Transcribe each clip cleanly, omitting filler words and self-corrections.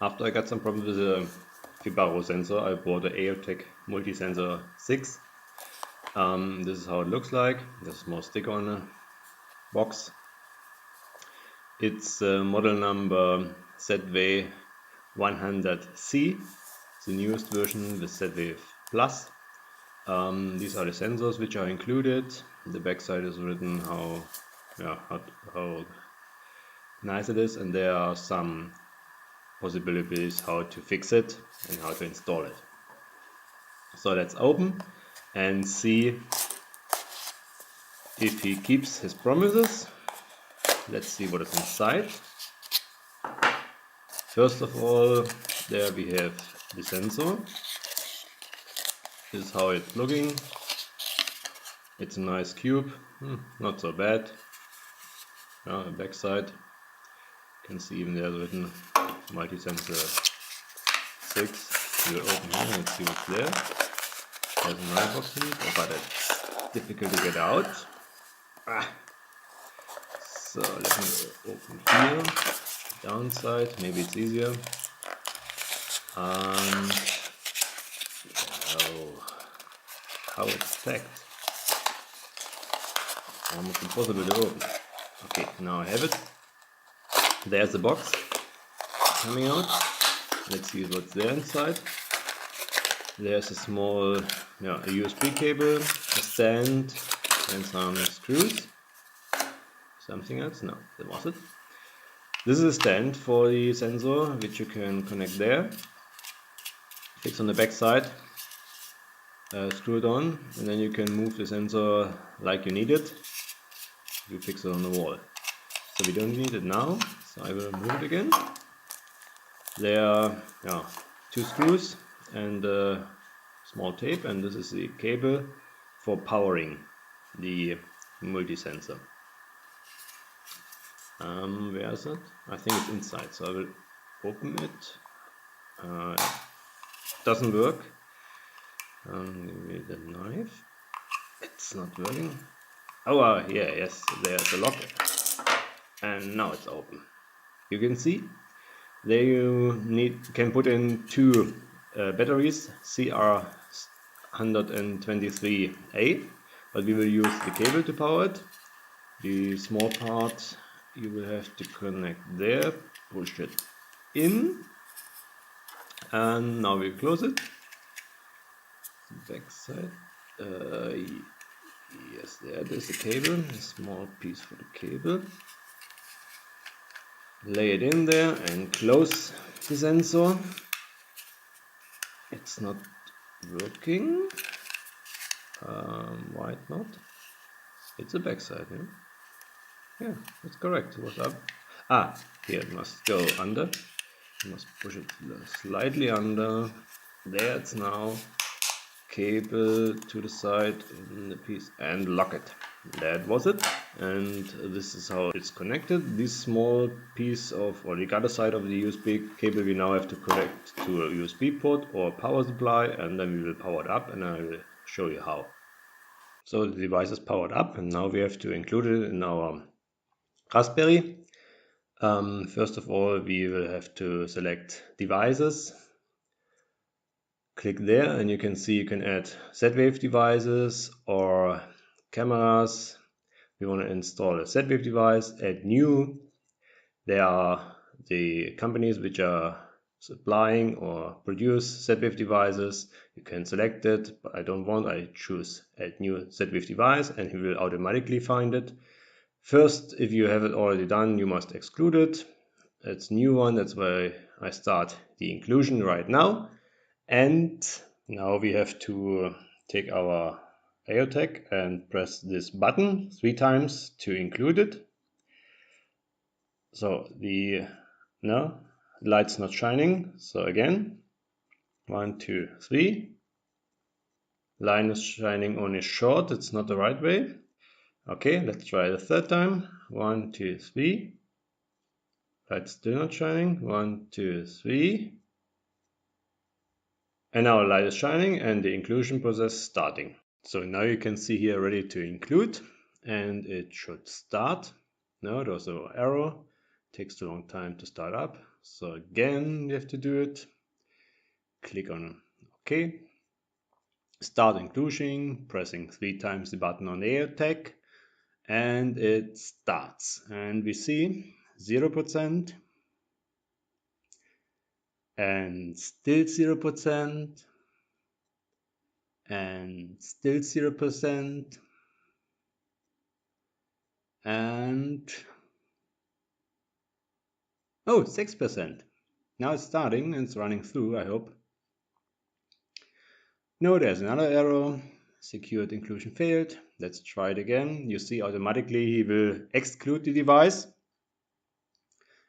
After I got some problems with the Fibaro sensor, I bought the Aeotec Multisensor 6. This is how it looks like. There's a small sticker on the box. It's model number ZW100C. It's the newest version with Z-Wave Plus. These are the sensors which are included. The backside is written how nice it is, and there are some possibilities how to fix it and how to install it. So let's open and see if he keeps his promises. Let's see what is inside. First of all, there we have the sensor. This is how it's looking. It's a nice cube, not so bad. The backside, you can see even there's written Multisensor 6. We'll open here and see what's there. There's a knife box in it, but it's difficult to get out. So let me open here. Downside, maybe it's easier. And how it's packed. Almost impossible to open. Okay, now I have it. There's the box coming out. Let's see what's there inside. There's a small a USB cable, a stand, and some screws. Something else? No, that was it. This is a stand for the sensor, which you can connect there. Fix on the back side, screw it on, and then you can move the sensor like you need it. You fix it on the wall. So we don't need it now, so I will move it again. There are 2 screws and a small tape, and this is the cable for powering the multi-sensor. Where is it? I think it's inside, so I will open it. Doesn't work. Give me the knife. It's not working. Yes, there's a lock. And now it's open. You can see there you can put in 2 batteries, CR123A, but we will use the cable to power it. The small part you will have to connect there, push it in, and now we close it. Back side. Yes, there is a cable, a small piece for the cable. Lay it in there and close the sensor. It's not working. Why not? It's the backside, yeah, that's correct. What's up? Here it must go under. You must push it slightly under. There it's now. Cable to the side in the piece and lock it. That was it, and this is how it's connected. This small piece or the other side of the USB cable we now have to connect to a USB port or a power supply, and then we will power it up, and I will show you how. So the device is powered up, and now we have to include it in our Raspberry. First of all, we will have to select devices. Click there, and you can see you can add Z-Wave devices or cameras. We want to install a Z-Wave device, add new. There are the companies which are supplying or produce Z-Wave devices. You can select it, but I don't want. I choose add new Z-Wave device, and he will automatically find it. First, if you have it already done, you must exclude it. It's a new one, that's why I start the inclusion right now. And now we have to take our Aeotec and press this button 3 times to include it. So the light's not shining. So again, 1, 2, 3. Line is shining only short. It's not the right way. Okay, let's try the 3rd time. 1, 2, 3. Light's still not shining. 1, 2, 3. And now the light is shining and the inclusion process starting. So now you can see here ready to include, and it should start. No, there was an error. It takes too long time to start up. So again, we have to do it. Click on OK. Start inclusion, pressing 3 times the button on the Aeotec, and it starts. And we see 0%, and still 0%, and still 0%, and 6%. Now it's starting and it's running through, I hope. No, there's another error. Secured inclusion failed. Let's try it again. You see automatically he will exclude the device.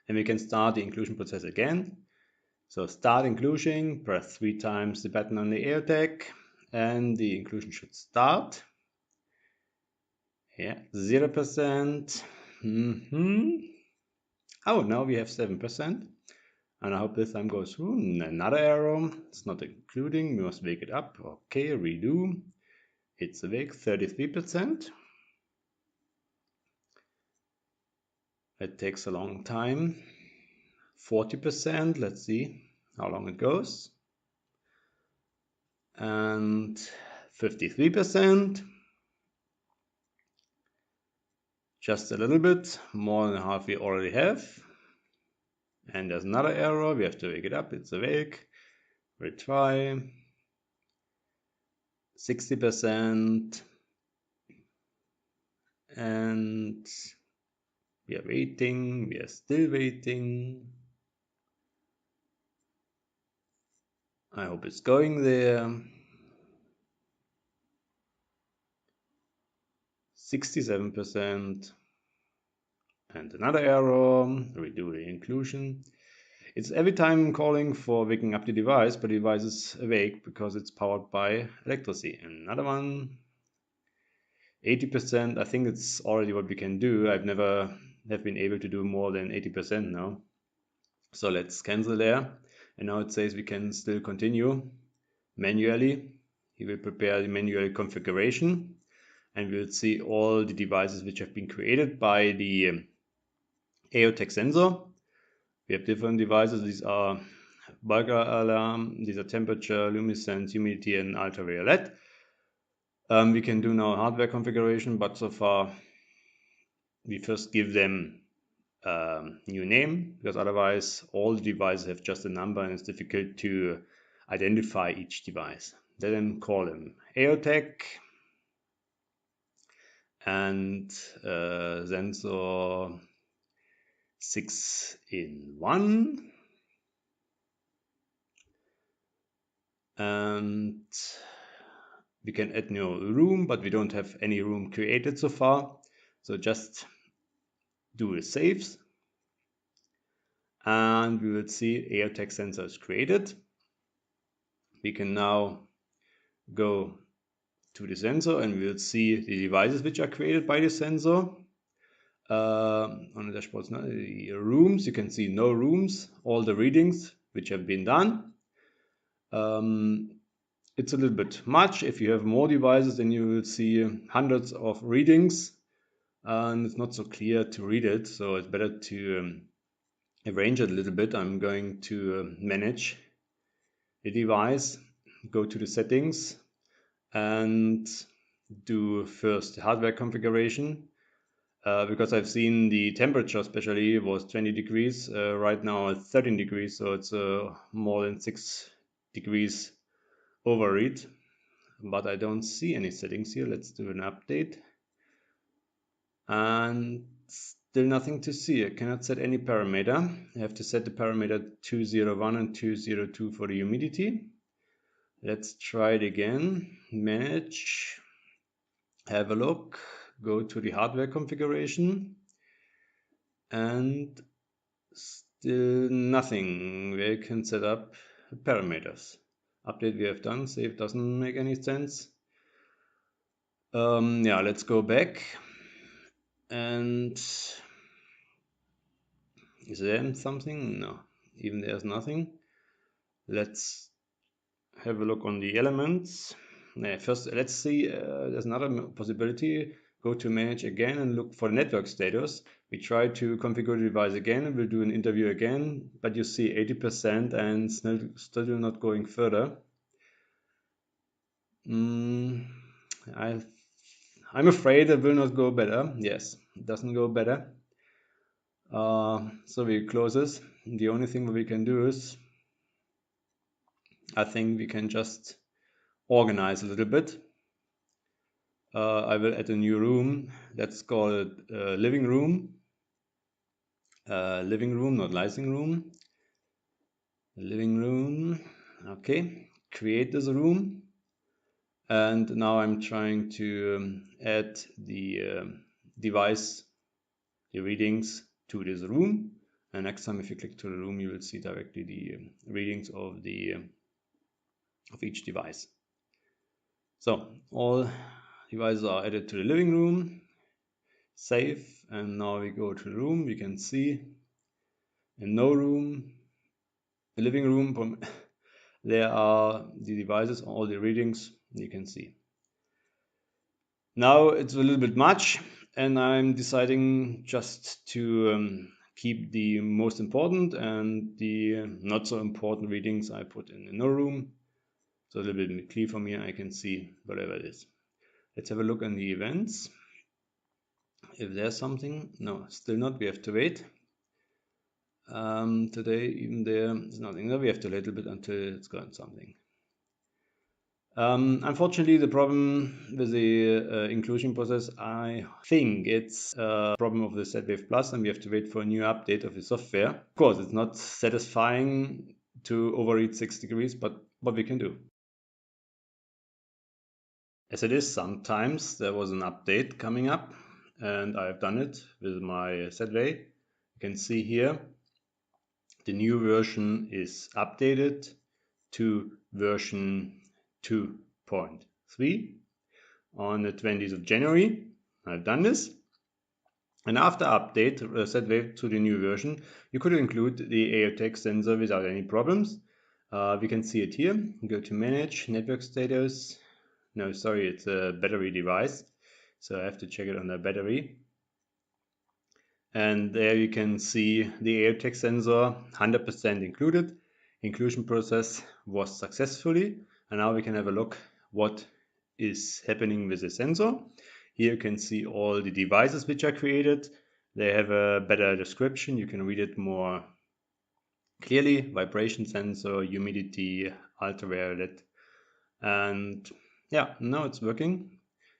And we can start the inclusion process again. So start inclusion, press 3 times the button on the Aeotec, and the inclusion should start. Yeah, 0%. Oh, now we have 7%. And I hope this time goes through. Another error. It's not including. We must wake it up. Okay, redo. It's awake, 33%. It takes a long time. 40%. Let's see how long it goes. And 53%. Just a little bit more than half we already have. And there's another error. We have to wake it up. It's awake. Retry. 60%. And we are waiting. We are still waiting. I hope it's going there. 67%. And another error. Redo the inclusion. It's every time calling for waking up the device, but the device is awake because it's powered by electricity. Another one. 80%. I think it's already what we can do. I've never have been able to do more than 80% now. So let's cancel there. And now it says we can still continue manually. He will prepare the manual configuration, and we'll see all the devices which have been created by the Aeotec sensor. We have different devices. These are bulk alarm, these are temperature, luminescence, humidity, and ultraviolet. We can do now hardware configuration, but so far we first give them new name, because otherwise all the devices have just a number and it's difficult to identify each device. Then call them Aeotec and sensor 6-in-1, and we can add new room, but we don't have any room created so far, so just do the saves, and we will see Aeotec sensor is created. We can now go to the sensor and we will see the devices which are created by the sensor. On the dashboard, the rooms, you can see no rooms, all the readings which have been done. It's a little bit much. If you have more devices, then you will see hundreds of readings, and it's not so clear to read it, so it's better to arrange it a little bit. I'm going to manage the device, go to the settings, and do first the hardware configuration, because I've seen the temperature especially was 20 degrees, right now it's 13 degrees, so it's more than 6 degrees overread, but I don't see any settings here. Let's do an update, and still nothing to see. I cannot set any parameter. I have to set the parameter 201 and 202 for the humidity. Let's try it again. Manage, have a look, go to the hardware configuration, and still nothing where you can set up parameters. Update we have done, save doesn't make any sense. Yeah, let's go back. And is there something? No, even there's nothing. Let's have a look on the elements. First, let's see, there's another possibility. go to manage again and look for the network status. We try to configure the device again and we'll do an interview again, but you see 80% and still not going further. I'm afraid it will not go better. Yes, it doesn't go better. So we close this. The only thing that we can do is, I think we can just organize a little bit. I will add a new room. Let's call it living room. Living room, not licensing room. Living room. Okay, create this room. And now I'm trying to add the device, the readings to this room. And next time if you click to the room, you will see directly the readings of each device. So all devices are added to the living room. Save, and now we go to the room. We can see in no room, the living room, there are the devices, all the readings you can see. Now it's a little bit much, and I'm deciding just to keep the most important and the not so important readings I put in the no room. So a little bit clear for me, I can see whatever it is. Let's have a look on the events. If there's something, no, still not, we have to wait. Today even there is nothing. No, we have to wait a little bit until it's got something. Unfortunately, the problem with the inclusion process, I think it's a problem of the Z-Wave Plus, and we have to wait for a new update of the software. Of course, it's not satisfying to overread 6 degrees, but what we can do. As it is, sometimes there was an update coming up, and I've done it with my Z-Wave. You can see here, the new version is updated to version 2.3 on the 20th of January. I've done this. And after update, Z-Wave to the new version, you could include the Aeotec sensor without any problems. We can see it here. Go to manage, network status. No, sorry, it's a battery device. So I have to check it on the battery. And there you can see the Aeotec sensor 100% included. Inclusion process was successfully. And now we can have a look what is happening with the sensor. Here you can see all the devices which are created. They have a better description. You can read it more clearly. Vibration sensor, humidity, ultraviolet. And yeah, now it's working.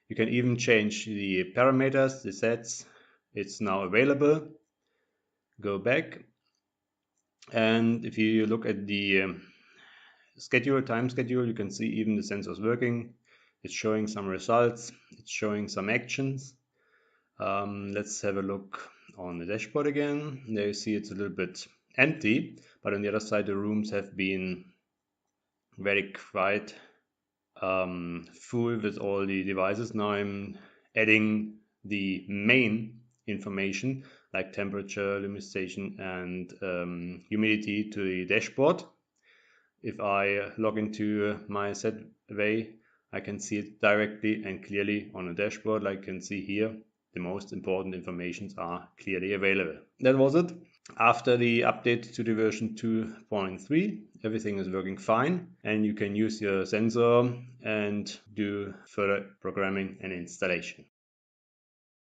You can even change the parameters, the sets. It's now available. Go back. And if you look at the time schedule, you can see even the sensors working. It's showing some results. It's showing some actions. Let's have a look on the dashboard again. There you see it's a little bit empty, but on the other side the rooms have been very quite full with all the devices. Now I'm adding the main information like temperature, luminosity and humidity to the dashboard. If I log into my Z-Wave, I can see it directly and clearly on the dashboard. Like you can see here, the most important informations are clearly available. That was it. After the update to the version 2.3, everything is working fine, and you can use your sensor and do further programming and installation.